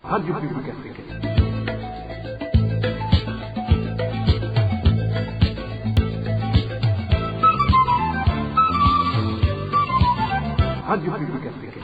Radio Publique Africaine. Radio Publique Africaine.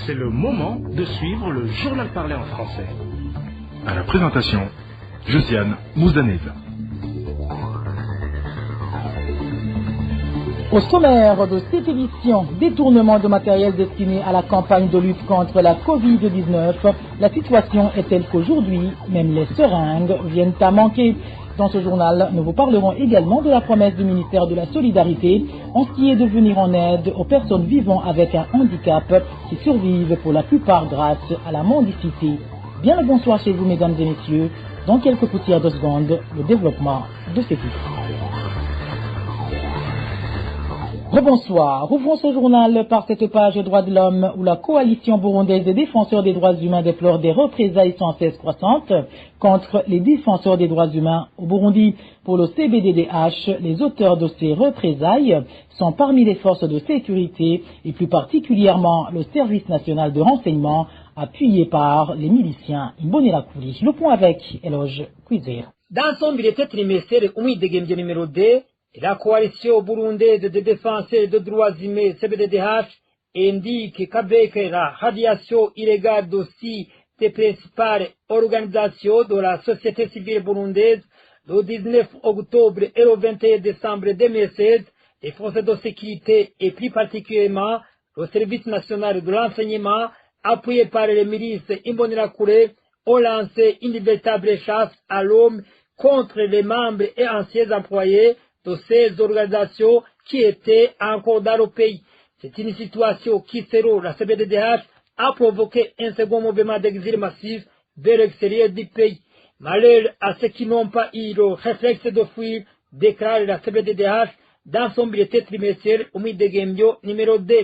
C'est le moment de suivre le journal parlé en français. À la présentation, Josiane Mouzaneza. Au sommaire de cette édition, détournement de matériel destiné à la campagne de lutte contre la Covid-19, la situation est telle qu'aujourd'hui, même les seringues viennent à manquer. Dans ce journal, nous vous parlerons également de la promesse du ministère de la Solidarité en ce qui est de venir en aide aux personnes vivant avec un handicap qui survivent pour la plupart grâce à la mendicité. Bien le bonsoir chez vous, mesdames et messieurs. Dans quelques poussières de secondes, le développement de ces titres. Rebonsoir. Ouvrons ce journal par cette page Droits de l'homme où la coalition burundaise des défenseurs des droits humains déplore des représailles sans cesse croissantes contre les défenseurs des droits humains au Burundi. Pour le CBDDH, les auteurs de ces représailles sont parmi les forces de sécurité et plus particulièrement le service national de renseignement appuyé par les miliciens Imbonerakure. Le point avec Eloge Kwizera. Dans son bulletin trimestriel Umwidegembyo numéro 2, la coalition burundaise de défenseurs des droits humains CBDDH indique qu'avec la radiation illégale d'aussi des principales organisations de la société civile burundaise, le 19 octobre et le 21 décembre 2016, les forces de sécurité et plus particulièrement le service national de renseignement appuyé par les milices Imbonerakure ont lancé une véritable chasse à l'homme contre les membres et anciens employés de ces organisations qui étaient encore dans le pays. C'est une situation qui, selon la CBDDH, a provoqué un second mouvement d'exil massif vers l'extérieur du pays. Malheur à ceux qui n'ont pas eu le réflexe de fuir, déclare la CBDDH dans son bulletin trimestriel Umwidegembyo numéro 2.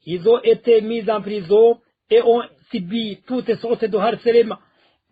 Ils ont été mis en prison et ont subi toutes sortes de harcèlement.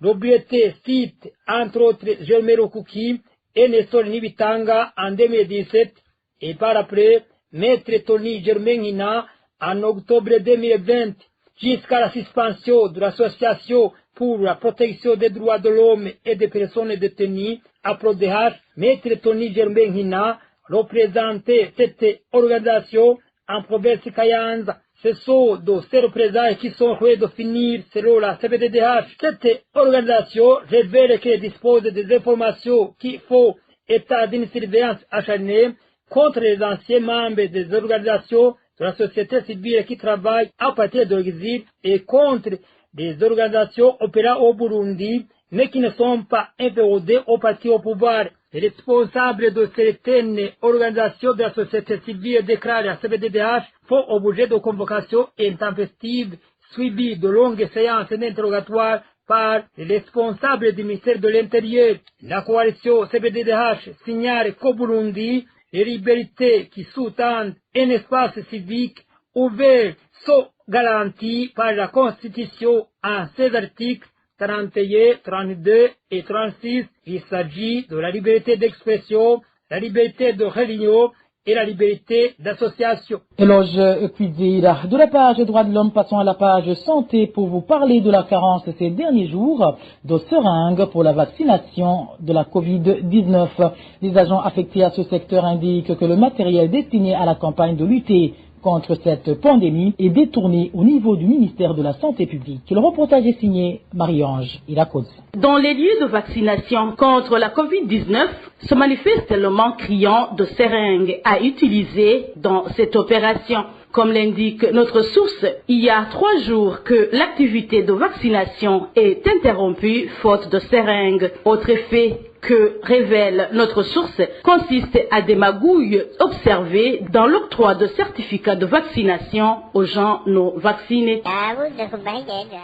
Le bulletin cite, entre autres, Germain Rukuki et Nestor Nibitanga en 2017 et par après Maître Tony Germain en octobre 2020 jusqu'à la suspension de l'association pour la protection des droits de l'homme et des personnes détenues à PRODH. Maître Tony Germain représentait cette organisation en province Kayanza. Ce sont de ces représailles qui sont prêts de finir selon la CBDDH. Cette organisation révèle qu'elle dispose des informations qui font état d'une surveillance acharnée contre les anciens membres des organisations de la société civile qui travaillent à partir de l'exil et contre des organisations opérant au Burundi mais qui ne sont pas inféodées au parti au pouvoir. Les responsables de certaines organisations de la société civile déclarent à CBDDH font objet de convocations intempestives suivies de longues séances d'interrogatoire par les responsables du ministère de l'Intérieur. La coalition CBDDH signale qu'au Burundi, les libertés qui sous-tendent un espace civique ouvert sont garanties par la Constitution en 16 articles 31, 32 et 36, il s'agit de la liberté d'expression, la liberté de réunion et la liberté d'association. Eloge Kwizera. De la page Droits de l'homme, passons à la page Santé pour vous parler de la carence ces derniers jours de seringues pour la vaccination de la Covid-19. Les agents affectés à ce secteur indiquent que le matériel destiné à la campagne de lutter contre cette pandémie est détourné au niveau du ministère de la Santé publique. Le reportage est signé Marie-Ange Ilakoz. Dans les lieux de vaccination contre la Covid-19, se manifeste le manque criant de seringues à utiliser dans cette opération. Comme l'indique notre source, il y a 3 jours que l'activité de vaccination est interrompue faute de seringues. Autre effet que révèle notre source consiste à des magouilles observées dans l'octroi de certificats de vaccination aux gens non vaccinés.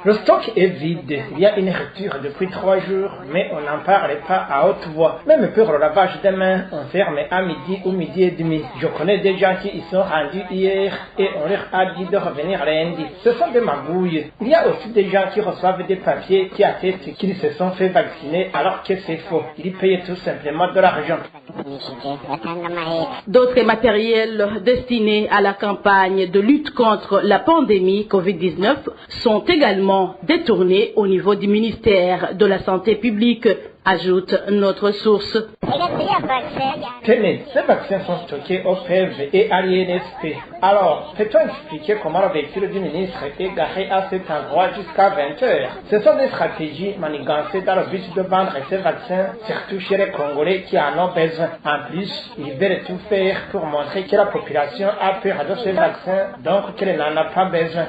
Le stock est vide. Il y a une rupture depuis 3 jours, mais on n'en parle pas à haute voix. Même pour le lavage des mains, on ferme à midi ou midi et demi. Je connais des gens qui y sont rendus hier et on leur a dit de revenir lundi. Ce sont des magouilles. Il y a aussi des gens qui reçoivent des papiers qui attestent qu'ils se sont fait vacciner alors que c'est faux. Il Amidi paye tout simplement de l'argent. D'autres matériels destinés à la campagne de lutte contre la pandémie Covid-19 sont également détournés au niveau du ministère de la Santé publique, ajoute notre source. Tenez, ces vaccins sont stockés au PV et à l'INSP. Alors, peut-on expliquer comment le véhicule du ministre est garé à cet endroit jusqu'à 20h? Ce sont des stratégies manigancées dans le but de vendre ces vaccins, surtout chez les Congolais qui en ont besoin. En plus, ils veulent tout faire pour montrer que la population a peur de ces vaccins, donc qu'elle n'en a pas besoin.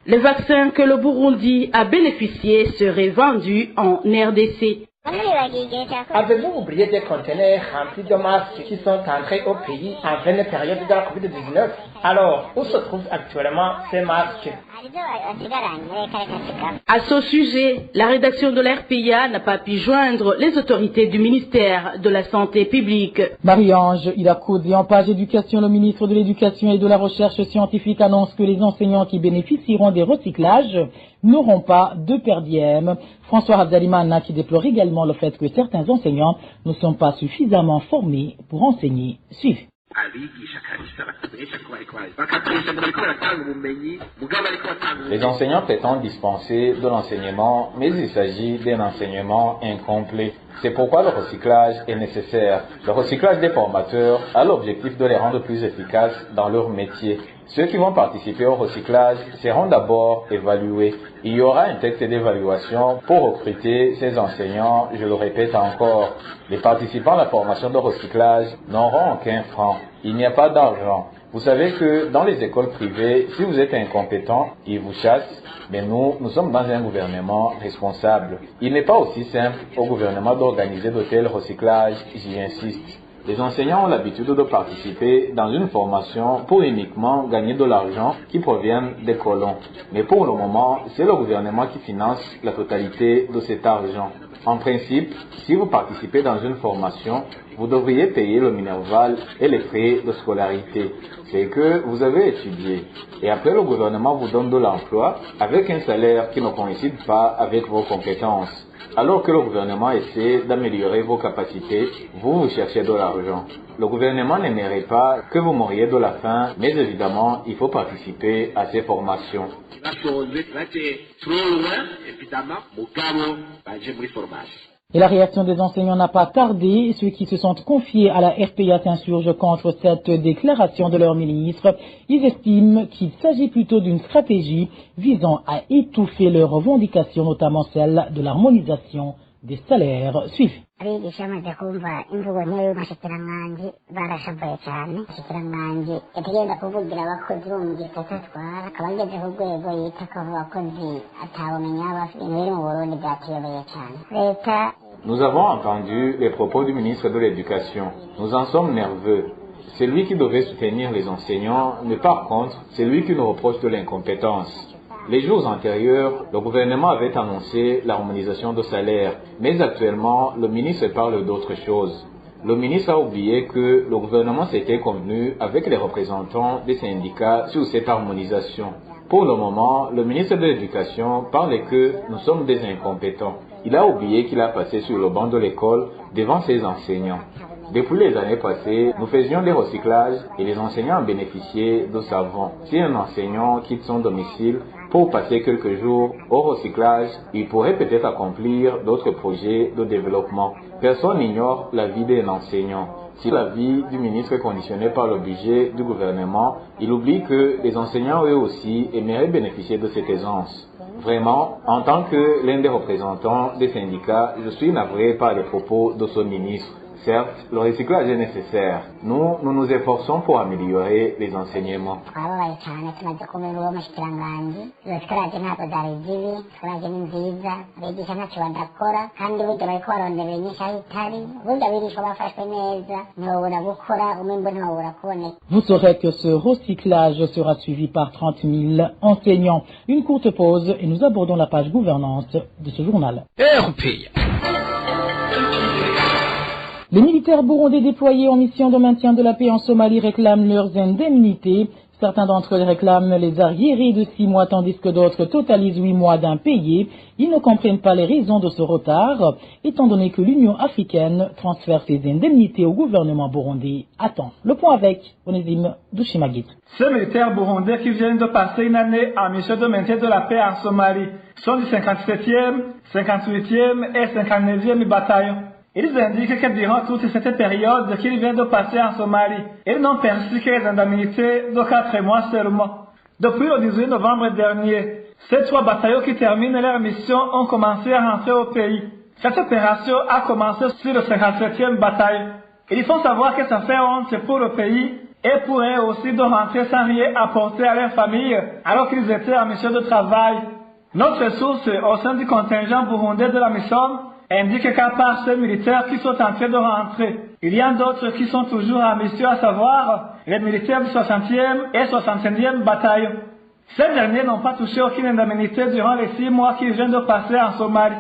Les vaccins que le Burundi a bénéficié seraient vendus en RDC. Avez-vous oublié des conteneurs remplis de masques qui sont entrés au pays en pleine période de la Covid-19? Alors, où se trouvent actuellement ces masques? À ce sujet, la rédaction de l'RPA n'a pas pu joindre les autorités du ministère de la Santé publique. Marie-Ange Ilakoudi, en page éducation, le ministre de l'Éducation et de la Recherche scientifique annonce que les enseignants qui bénéficieront des recyclages n'auront pas de per diem. François Habzalimana qui déplore également le fait que certains enseignants ne sont pas suffisamment formés pour enseigner. Suivez. Les enseignants prétendent dispenser de l'enseignement, mais il s'agit d'un enseignement incomplet. C'est pourquoi le recyclage est nécessaire. Le recyclage des formateurs a l'objectif de les rendre plus efficaces dans leur métier. Ceux qui vont participer au recyclage seront d'abord évalués. Il y aura un texte d'évaluation pour recruter ces enseignants, je le répète encore. Les participants à la formation de recyclage n'auront aucun franc. Il n'y a pas d'argent. Vous savez que dans les écoles privées, si vous êtes incompétent, ils vous chassent. Mais nous sommes dans un gouvernement responsable. Il n'est pas aussi simple au gouvernement d'organiser de tels recyclages, j'y insiste. Les enseignants ont l'habitude de participer dans une formation pour uniquement gagner de l'argent qui provient des colons. Mais pour le moment, c'est le gouvernement qui finance la totalité de cet argent. En principe, si vous participez dans une formation, vous devriez payer le minerval et les frais de scolarité. C'est que vous avez étudié. Et après, le gouvernement vous donne de l'emploi avec un salaire qui ne coïncide pas avec vos compétences. Alors que le gouvernement essaie d'améliorer vos capacités, vous cherchez de l'argent. Le gouvernement n'aimerait pas que vous mouriez de la faim, mais évidemment, il faut participer à ces formations. Et la réaction des enseignants n'a pas tardé. Ceux qui se sont confiés à la RPA s'insurgent contre cette déclaration de leur ministre. Ils estiment qu'il s'agit plutôt d'une stratégie visant à étouffer leurs revendications, notamment celle de l'harmonisation des salaires. Suivez. Nous avons entendu les propos du ministre de l'Éducation. Nous en sommes nerveux. C'est lui qui devait soutenir les enseignants, mais par contre, c'est lui qui nous reproche de l'incompétence. Les jours antérieurs, le gouvernement avait annoncé l'harmonisation de salaire, mais actuellement, le ministre parle d'autre chose. Le ministre a oublié que le gouvernement s'était convenu avec les représentants des syndicats sur cette harmonisation. Pour le moment, le ministre de l'Éducation parle que nous sommes des incompétents. Il a oublié qu'il a passé sur le banc de l'école devant ses enseignants. Depuis les années passées, nous faisions des recyclages et les enseignants en bénéficiaient de savon. Si un enseignant quitte son domicile pour passer quelques jours au recyclage, il pourrait peut-être accomplir d'autres projets de développement. Personne n'ignore la vie d'un enseignant. Si la vie du ministre est conditionnée par le budget du gouvernement, il oublie que les enseignants eux aussi aimeraient bénéficier de cette aisance. Vraiment, en tant que l'un des représentants des syndicats, je suis navré par les propos de ce ministre. Certes, le recyclage est nécessaire. Nous nous efforçons pour améliorer les enseignements. Vous saurez que ce recyclage sera suivi par 30 000 enseignants. Une courte pause et nous abordons la page gouvernance de ce journal. Les militaires burundais déployés en mission de maintien de la paix en Somalie réclament leurs indemnités. Certains d'entre eux réclament les arriérés de 6 mois tandis que d'autres totalisent 8 mois d'impayés. Ils ne comprennent pas les raisons de ce retard, étant donné que l'Union africaine transfère ses indemnités au gouvernement burundais. Attends, le point avec Onésime Douchimagit. Ces militaires burundais qui viennent de passer une année en mission de maintien de la paix en Somalie sont du 57e, 58e et 59e bataillon. Ils indiquent que durant toute cette période qu'ils viennent de passer en Somalie, ils n'ont perçu que les indemnités de 4 mois seulement. Depuis le 18 novembre dernier, ces 3 bataillons qui terminent leur mission ont commencé à rentrer au pays. Cette opération a commencé sur le 57e bataillon. Ils font savoir que ça fait honte pour le pays et pour eux aussi de rentrer sans rien apporter à leur famille alors qu'ils étaient en mission de travail. Notre source au sein du contingent burundais de la mission indique qu'à part ces militaires qui sont en train de rentrer, il y a d'autres qui sont toujours en mission, à savoir les militaires du 60e et 61e bataillon. Ces derniers n'ont pas touché aucune indemnité durant les 6 mois qu'ils viennent de passer en Somalie.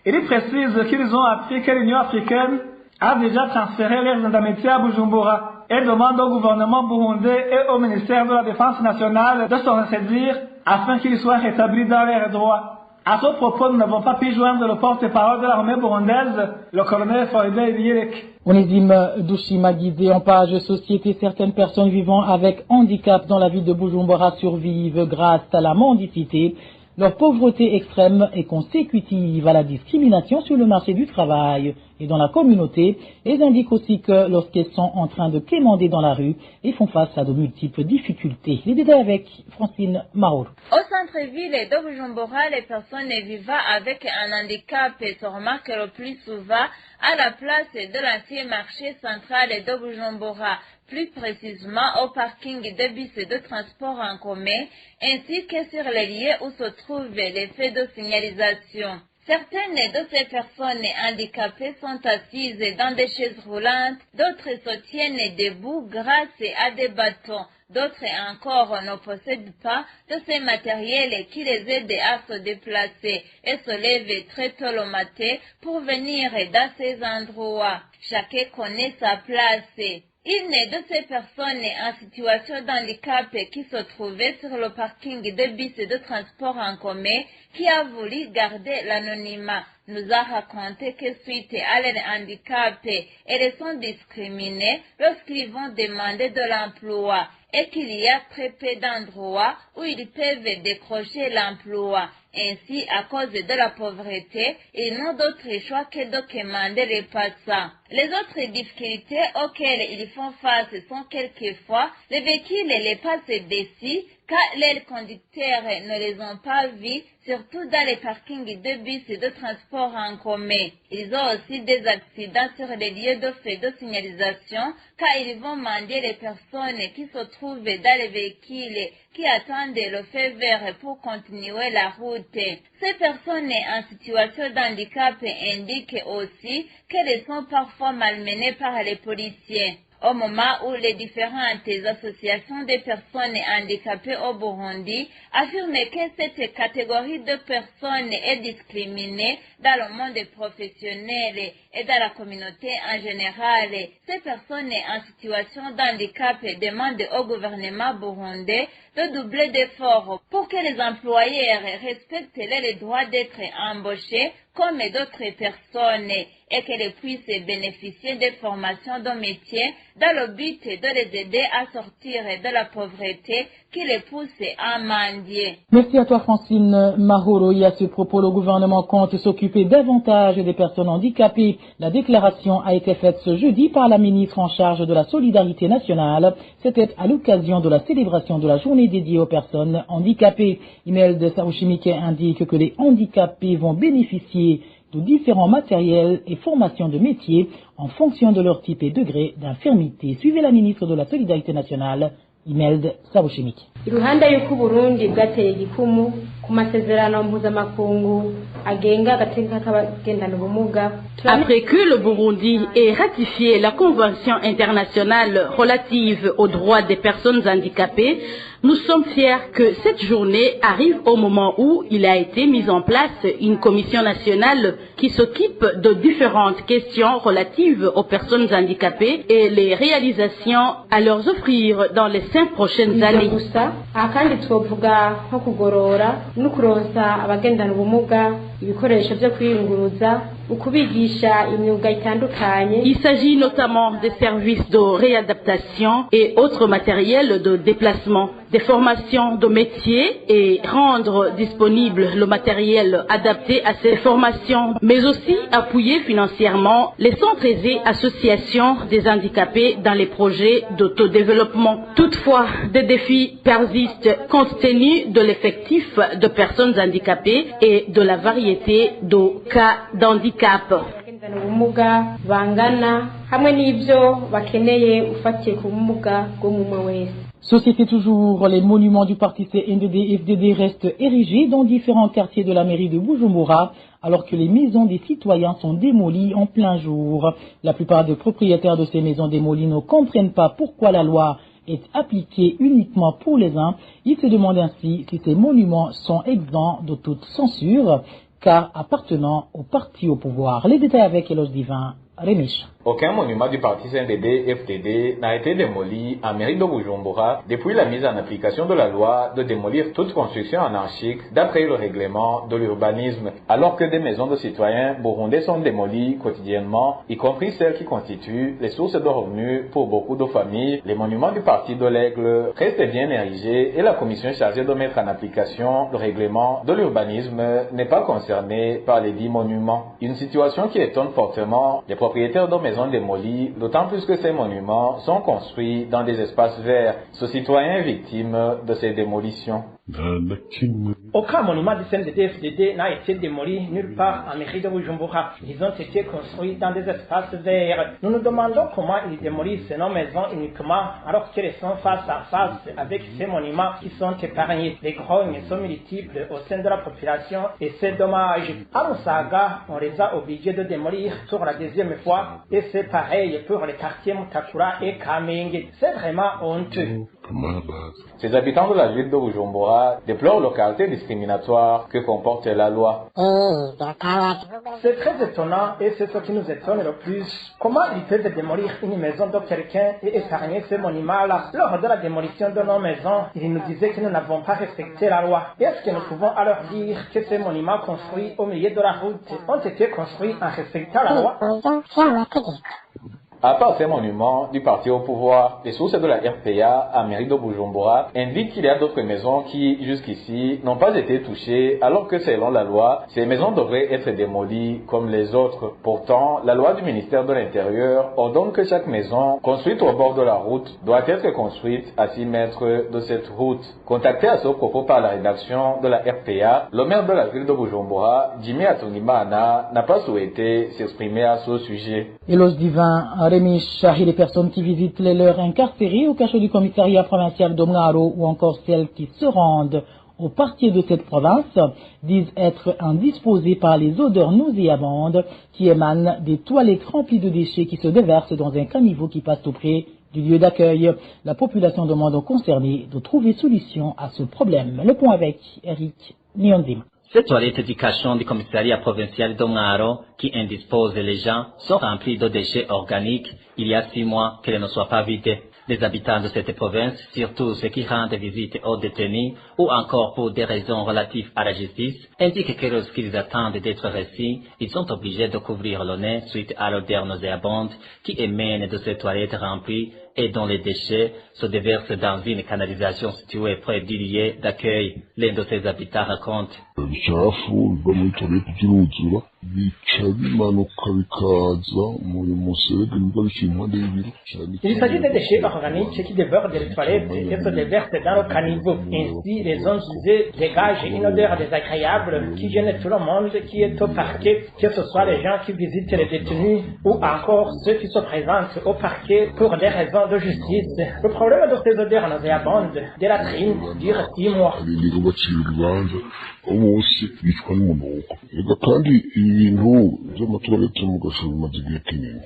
Ils précisent qu'ils ont appris que l'Union africaine a déjà transféré leurs indemnités à Bujumbura et demandent au gouvernement burundais et au ministère de la Défense nationale de se ressaisir afin qu'ils soient rétablis dans leurs droits. À ce propos, nous n'avons pas pu joindre le porte-parole de l'armée burundaise, le colonel Forbert Yelek. Onésime Douchimagidé, en page société, certaines personnes vivant avec handicap dans la ville de Bujumbura survivent grâce à la mendicité. Leur pauvreté extrême est consécutive à la discrimination sur le marché du travail et dans la communauté. Ils indiquent aussi que lorsqu'elles sont en train de quémander dans la rue, ils font face à de multiples difficultés. Les détails avec Francine Marour. Au centre-ville de Bujumbura, les personnes vivant avec un handicap se remarquent le plus souvent à la place de l'ancien marché central de Bujumbura, plus précisément au parking de bus de transport en commun, ainsi que sur les lieux où se trouvent les faits de signalisation. Certaines de ces personnes handicapées sont assises dans des chaises roulantes, d'autres se tiennent debout grâce à des bâtons. D'autres encore ne possèdent pas de ces matériels qui les aident à se déplacer et se lèvent très tôt le matin pour venir dans ces endroits. Chacun connaît sa place. Une de ces personnes en situation d'handicap qui se trouvait sur le parking de bus de transport en commun, qui a voulu garder l'anonymat, nous a raconté que suite à leur handicap, elles sont discriminées lorsqu'ils vont demander de l'emploi et qu'il y a très peu d'endroits où ils peuvent décrocher l'emploi. Ainsi, à cause de la pauvreté, ils n'ont d'autre choix que de commander les passants. Les autres difficultés auxquelles ils font face sont quelquefois les véhicules les passent dessus, car leurs conducteurs ne les ont pas vus, surtout dans les parkings de bus et de transport en commun. Ils ont aussi des accidents sur les lieux de feux de signalisation, car ils vont mendier les personnes qui se trouvent dans les véhicules qui attendent le feu vert pour continuer la route. Ces personnes en situation d'handicap indiquent aussi qu'elles sont parfois malmenées par les policiers. Au moment où les différentes associations de personnes handicapées au Burundi affirment que cette catégorie de personnes est discriminée dans le monde professionnel et dans la communauté en général, ces personnes en situation d'handicap demandent au gouvernement burundais de doubler d'efforts pour que les employeurs respectent les droits d'être embauchés comme d'autres personnes et qu'elles puissent bénéficier des formations de métier dans le but de les aider à sortir de la pauvreté qui les pousse à mendier. Merci à toi Francine Mahoro. Et à ce propos, le gouvernement compte s'occuper davantage des personnes handicapées. La déclaration a été faite ce jeudi par la ministre en charge de la solidarité nationale. C'était à l'occasion de la célébration de la journée dédiée aux personnes handicapées. Imelda Sarouchimike indique que les handicapés vont bénéficier de différents matériels et formations de métiers en fonction de leur type et degré d'infirmité. Suivez la ministre de la Solidarité nationale, Imelda Sarouchimike. iruhande y'uko Burundi bwateye igikumu ku masezerano mpuzamakungu agenga agateka k'abagendana ubumuga. Après que le Burundi ait ratifié la Convention internationale relative aux droits des personnes handicapées, nous sommes fiers que cette journée arrive au moment où il a été mis en place une commission nationale qui s'occupe de différentes questions relatives aux personnes handicapées et les réalisations à leur offrir dans les 5 prochaines années. Il s'agit notamment des services de réadaptation et autres matériels de déplacement, des formations de métiers et rendre disponible le matériel adapté à ces formations, mais aussi appuyer financièrement les centres et associations des handicapés dans les projets d'autodéveloppement. Toutefois, des défis persistent compte tenu de l'effectif de personnes handicapées et de la variété de cas d'handicap. Société toujours, les monuments du parti CNDD-FDD restent érigés dans différents quartiers de la mairie de Bujumbura, alors que les maisons des citoyens sont démolies en plein jour. La plupart des propriétaires de ces maisons démolies ne comprennent pas pourquoi la loi est appliquée uniquement pour les uns. Ils se demandent ainsi si ces monuments sont exempts de toute censure, car appartenant au parti au pouvoir. Les détails avec Elos Divin, Rémiche. Aucun monument du parti CNDD-FDD n'a été démoli en mairie de Bujumbura depuis la mise en application de la loi de démolir toute construction anarchique d'après le règlement de l'urbanisme, alors que des maisons de citoyens burundais sont démolies quotidiennement, y compris celles qui constituent les sources de revenus pour beaucoup de familles. Les monuments du parti de l'Aigle restent bien érigés et la commission chargée de mettre en application le règlement de l'urbanisme n'est pas concernée par les 10 monuments. Une situation qui étonne fortement les propriétaires de maisons démolies, d'autant plus que ces monuments sont construits dans des espaces verts. Ce citoyen est victime de ces démolitions. Aucun monument du CNDD-FDD n'a été démoli nulle part en mairie de Bujumbura. Ils ont été construits dans des espaces verts. Nous nous demandons comment ils démolissent nos maisons uniquement alors qu'elles sont face à face avec ces monuments qui sont épargnés. Les grognes sont multiples au sein de la population et c'est dommage. À Musaga, on les a obligés de démolir pour la 2e fois et c'est pareil pour les quartiers Mutakura et Kamenge. C'est vraiment honteux. Ces habitants de la ville de Bujumbura déplorent le caractère discriminatoire que comporte la loi. C'est très étonnant et c'est ce qui nous étonne le plus. Comment ils peuvent démolir une maison de quelqu'un et épargner ce monument-là? Lors de la démolition de nos maisons, ils nous disaient que nous n'avons pas respecté la loi. Est-ce que nous pouvons alors dire que ces monuments construits au milieu de la route ont été construits en respectant la loi? À part ces monuments du parti au pouvoir, les sources de la RPA à mairie de Bujumbura indiquent qu'il y a d'autres maisons qui, jusqu'ici, n'ont pas été touchées, alors que selon la loi, ces maisons devraient être démolies comme les autres. Pourtant, la loi du ministère de l'Intérieur ordonne que chaque maison construite au bord de la route doit être construite à 6 mètres de cette route. Contacté à ce propos par la rédaction de la RPA, le maire de la ville de Bujumbura, Jimmy Atungimana, n'a pas souhaité s'exprimer à ce sujet. Elos Divin, Rémiche, et les personnes qui visitent les leurs incarcérés au cachot du commissariat provincial d'Omngaro ou encore celles qui se rendent au parquet de cette province disent être indisposées par les odeurs nauséabondes qui émanent des toilettes remplies de déchets qui se déversent dans un caniveau qui passe auprès du lieu d'accueil. La population demande aux concernés de trouver solution à ce problème. Le point avec Eric Nyonzima. Ces toilettes du cachot du commissariat provincial d'Omngaro qui indisposent les gens sont remplies de déchets organiques. Il y a 6 mois qu'elles ne soient pas vidées. Les habitants de cette province, surtout ceux qui rendent visite aux détenus ou encore pour des raisons relatives à la justice, indiquent que lorsqu'ils attendent d'être reçus, ils sont obligés de couvrir le nez suite à l'odeur nauséabonde qui émane de ces toilettes remplies et dont les déchets se déversent dans une canalisation située près du lieu d'accueil. L'un de ces habitants raconte. Il s'agit des déchets organiques qui débordent les toilettes et se déversent dans le caniveau. Ainsi, les zones usées dégagent une odeur désagréable qui gêne tout le monde qui est au parquet, que ce soit les gens qui visitent les détenus ou encore ceux qui se présentent au parquet pour des raisons maison de justice. Le problème de ces odeurs nauséabondes de la trine dure 6 mois. niga bacira urubanza bose bicwa n'umunuko ega kandi ibi bintu by'amatoralete mu gasho bimaze igihe kinini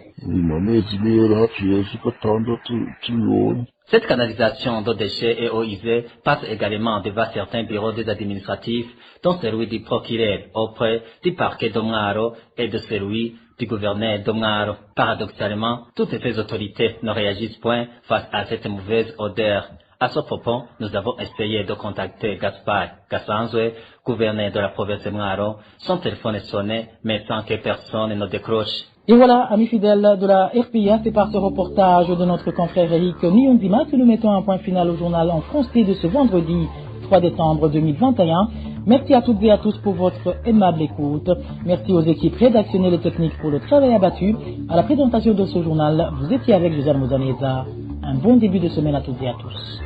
mu amezi yari hafi y'ezi gatandatu tubibonye. Cette canalisation d'eau déchets et eaux usées passe également devant certains bureaux des administratifs, dont celui du procureur auprès du parquet de Mwaro et de celui du gouverneur de Mwaro. Paradoxalement, toutes ces autorités ne réagissent point face à cette mauvaise odeur. À ce propos, nous avons essayé de contacter Gaspard Gassanzwe, gouverneur de la province de Mwaro. Son téléphone est sonné, mais sans que personne ne décroche. Et voilà, amis fidèles de la RPA, c'est par ce reportage de notre confrère Eric Nyonzima que nous mettons un point final au journal en français de ce vendredi 3 décembre 2021. Merci à toutes et à tous pour votre aimable écoute. Merci aux équipes rédactionnelles et techniques pour le travail abattu. À la présentation de ce journal, vous étiez avec Josiane Mouzaneza. Un bon début de semaine à toutes et à tous.